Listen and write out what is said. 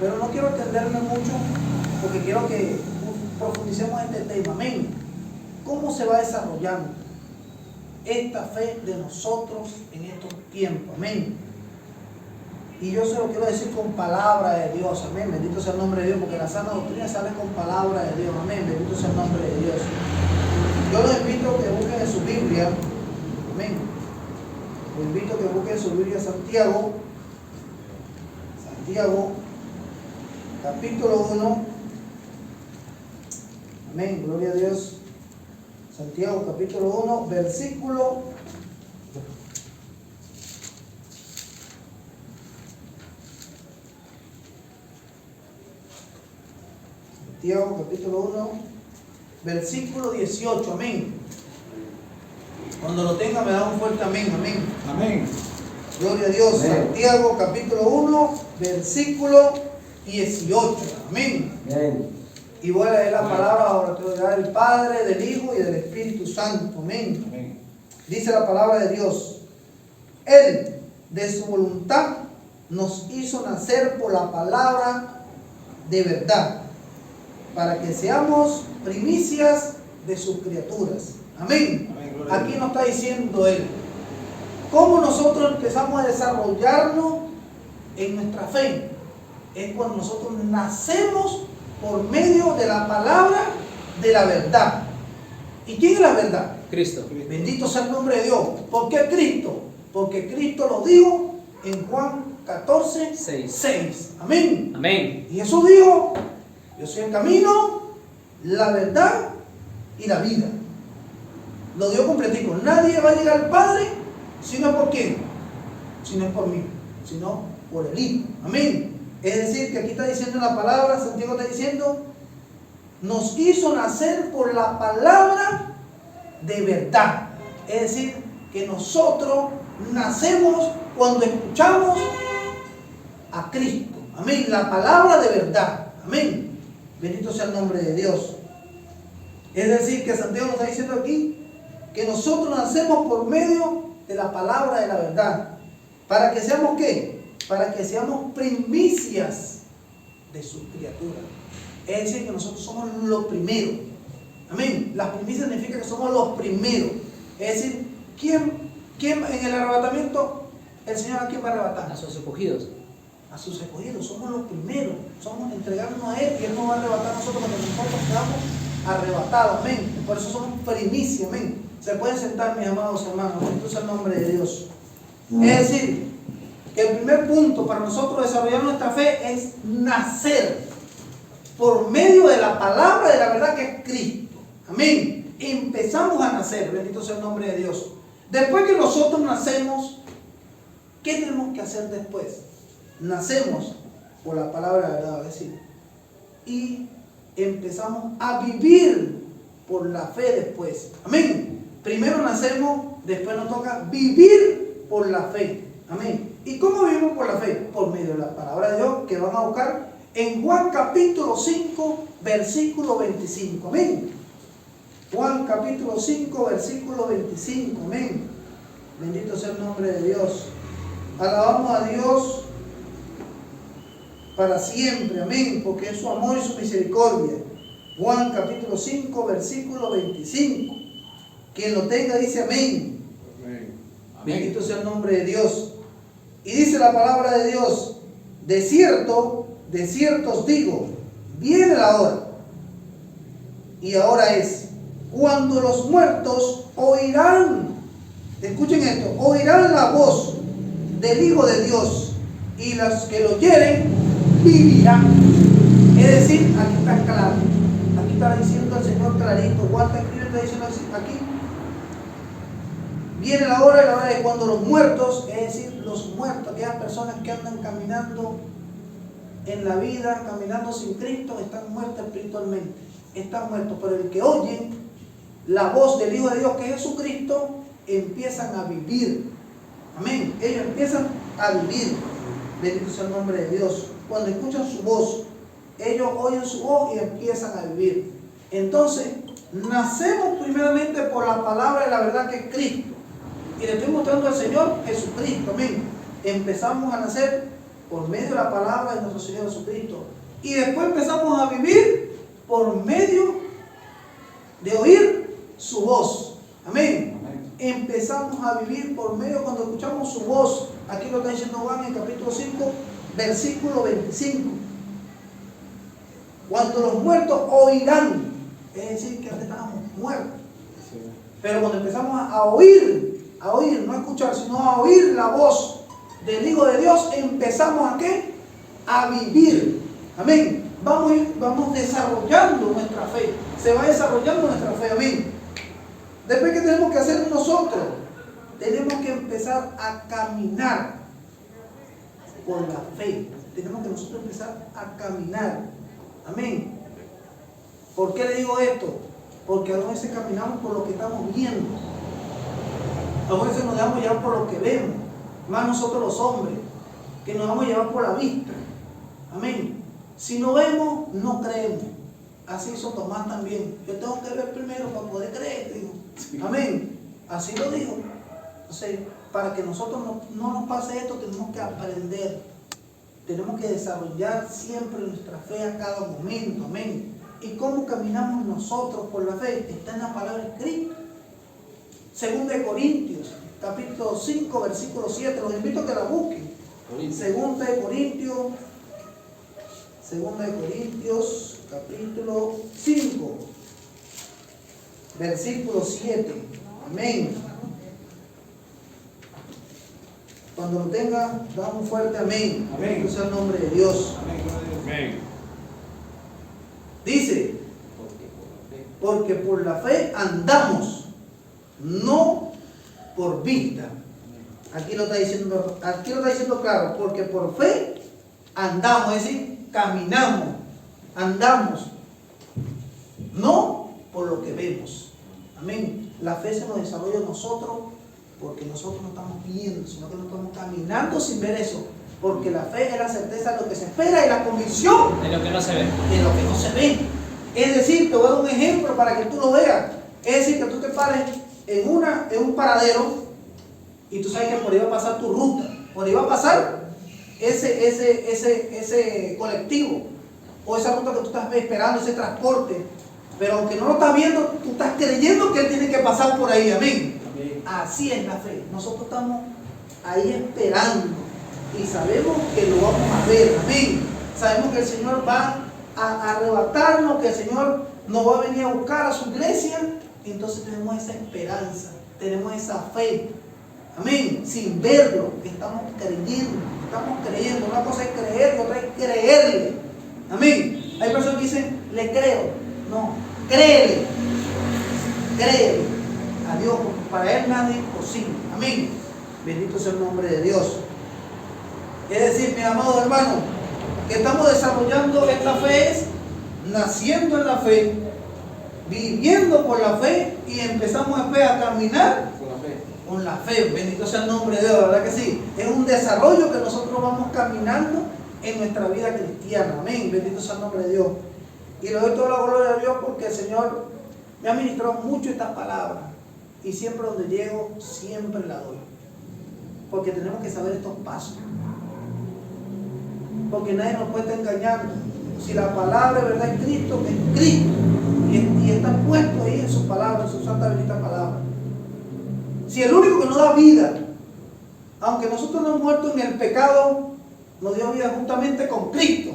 Pero no quiero extenderme mucho porque quiero que profundicemos en este tema. Amén. ¿Cómo se va desarrollando esta fe de nosotros en estos tiempos? Amén. Y yo se lo quiero decir con palabra de Dios. Amén. Bendito sea el nombre de Dios, porque la sana doctrina sale con palabra de Dios. Amén. Bendito sea el nombre de Dios. Yo los invito a que busquen en su Biblia. Amén. Los invito a que busquen en su Biblia Santiago. Santiago, capítulo 1. Amén. Gloria a Dios. Santiago, capítulo 1, versículo 18. Amén. Cuando lo tenga me da un fuerte amén. Amén. Amén. Gloria a Dios. Amén. Santiago, capítulo 1, versículo 18. Amén. Amén. Y voy a leer la palabra a la autoridad del Padre, del Hijo y del Espíritu Santo. Amén. Amén. Dice la palabra de Dios: Él, de su voluntad, nos hizo nacer por la palabra de verdad, para que seamos primicias de sus criaturas. Amén. Amén, gloria a Aquí Dios. nos está diciendo Él cómo nosotros empezamos a desarrollarnos en nuestra fe. Es cuando nosotros nacemos por medio de la palabra de la verdad. ¿Y quién es la verdad? Cristo. Bendito sea el nombre de Dios. ¿Por qué Cristo? Porque Cristo lo dijo en Juan 14, 6. Amén. Amén. Y Jesús dijo: yo soy el camino, la verdad y la vida. Lo dio completico. Nadie va a llegar al Padre si no es por quién, si no es por mí, sino por el Hijo. Amén. Es decir, que aquí está diciendo la palabra, Santiago está diciendo, nos hizo nacer por la palabra de verdad. Es decir, que nosotros nacemos cuando escuchamos a Cristo. Amén. La palabra de verdad. Amén. Bendito sea el nombre de Dios. Es decir, que Santiago nos está diciendo aquí que nosotros nacemos por medio de la palabra de la verdad. ¿Para que seamos qué? Para que seamos primicias de sus criaturas. Es decir, que nosotros somos los primeros. Amén. Las primicias significa que somos los primeros. Es decir, ¿quién en el arrebatamiento, el Señor a quién va a arrebatar? A sus escogidos. A sus escogidos. Somos los primeros. Somos entregarnos a Él y Él nos va a arrebatar a nosotros cuando nosotros quedamos arrebatados. Amén. Por eso somos primicias. Amén. Se pueden sentar, mis amados hermanos. Bendito sea el nombre de Dios. Es decir, que el primer punto para nosotros desarrollar nuestra fe es nacer por medio de la palabra de la verdad, que es Cristo. Amén. Empezamos a nacer. Bendito sea el nombre de Dios. Después que nosotros nacemos, ¿qué tenemos que hacer después? Nacemos por la palabra de la verdad, es decir, y empezamos a vivir por la fe después. Amén. Primero nacemos, después nos toca vivir por la fe. Amén. ¿Y cómo vivimos por la fe? Por medio de la palabra de Dios, que van a buscar en Juan capítulo 5, versículo 25. Amén. Juan capítulo 5, versículo 25. Amén. Bendito sea el nombre de Dios. Alabamos a Dios para siempre. Amén. Porque es su amor y su misericordia. Juan capítulo 5, versículo 25. Quien lo tenga dice amén. Amén. Bendito sea el nombre de Dios. Y dice la palabra de Dios: de cierto os digo, viene la hora, y ahora es, cuando los muertos oirán, escuchen esto, oirán la voz del Hijo de Dios, y los que lo oyeren vivirán. Es decir, aquí está claro, aquí está diciendo el Señor clarito. Juan está escribiendo, está diciendo aquí: viene la hora de cuando los muertos, es decir, los muertos, aquellas personas que andan caminando en la vida, caminando sin Cristo, están muertos espiritualmente, están muertos. Pero el que oye la voz del Hijo de Dios, que es Jesucristo, empiezan a vivir. Amén. Ellos empiezan a vivir. Bendito sea el nombre de Dios. Cuando escuchan su voz, ellos oyen su voz y empiezan a vivir. Entonces, nacemos primeramente por la palabra de la verdad, que es Cristo. Y le estoy mostrando al Señor Jesucristo. Amén. Empezamos a nacer por medio de la palabra de nuestro Señor Jesucristo. Y después empezamos a vivir por medio de oír su voz. Amén. Empezamos a vivir por medio cuando escuchamos su voz. Aquí lo está diciendo Juan en capítulo 5, versículo 25. Cuando los muertos oirán, es decir, que antes estábamos muertos. Pero cuando empezamos a oír, no a escuchar, sino a oír la voz del Hijo de Dios, empezamos ¿a qué? A vivir. Amén. Vamos desarrollando nuestra fe. Se va desarrollando nuestra fe. Amén. Después, ¿qué tenemos que hacer nosotros? Tenemos que empezar a caminar por la fe. Tenemos que nosotros empezar a caminar. Amén. ¿Por qué le digo esto? Porque a veces caminamos por lo que estamos viendo. A veces nos dejamos llevar por lo que vemos. Más nosotros los hombres, que nos dejamos llevar por la vista. Amén. Si no vemos, no creemos. Así hizo Tomás también. Yo tengo que ver primero para poder creer, digo. Amén. Así lo dijo. Entonces, para que nosotros no nos pase esto, tenemos que aprender. Tenemos que desarrollar siempre nuestra fe a cada momento. Amén. ¿Y cómo caminamos nosotros por la fe? Está en la palabra escrita. Segunda de Corintios, capítulo 5, versículo 7. Los invito a que la busquen. Segunda de Corintios, capítulo 5, versículo 7. Amén. Cuando lo tenga, da un fuerte amén. Amén. Ese es el nombre de Dios. Amén. Dice, porque por la fe andamos, no por vista. Aquí lo está diciendo claro, porque por fe andamos, es decir, caminamos, andamos, no por lo que vemos. Amén. La fe se nos desarrolla en nosotros porque nosotros no estamos viendo, sino que no estamos caminando sin ver eso. Porque la fe es la certeza de lo que se espera y la convicción de lo que no se ve. De lo que no se ve. Es decir, te voy a dar un ejemplo para que tú lo veas. Es decir, que tú te pares en un paradero y tú sabes que por ahí va a pasar tu ruta. Por ahí va a pasar ese colectivo o esa ruta que tú estás esperando, ese transporte. Pero aunque no lo estás viendo, tú estás creyendo que él tiene que pasar por ahí. Amén. Amén. Así es la fe. Nosotros estamos ahí esperando y sabemos que lo vamos a ver. Amén. Sabemos que el Señor va a arrebatarnos, que el Señor nos va a venir a buscar a su iglesia. Entonces tenemos esa esperanza, tenemos esa fe. Amén. Sin verlo, estamos creyendo. Una cosa es creer y otra es creerle. Amén. Hay personas que dicen, le creo. No, créele a Dios, porque para Él nada es imposible. Amén. Bendito sea el nombre de Dios. Es decir, mis amados hermanos, que estamos desarrollando esta fe, naciendo en la fe, viviendo por la fe y empezamos después a caminar con la fe. Bendito sea el nombre de Dios, ¿verdad que sí? Es un desarrollo que nosotros vamos caminando en nuestra vida cristiana. Amén. Bendito sea el nombre de Dios. Y le doy toda la gloria a Dios porque el Señor me ha ministrado mucho estas palabras. Y siempre donde llego, siempre la doy. Porque tenemos que saber estos pasos. Porque nadie nos puede estar engañando. Si la palabra de verdad es Cristo, es Cristo. Y está puesto ahí en sus palabras, en su santa bendita palabra. Si el único que nos da vida, aunque nosotros no hemos muerto en el pecado, nos dio vida justamente con Cristo.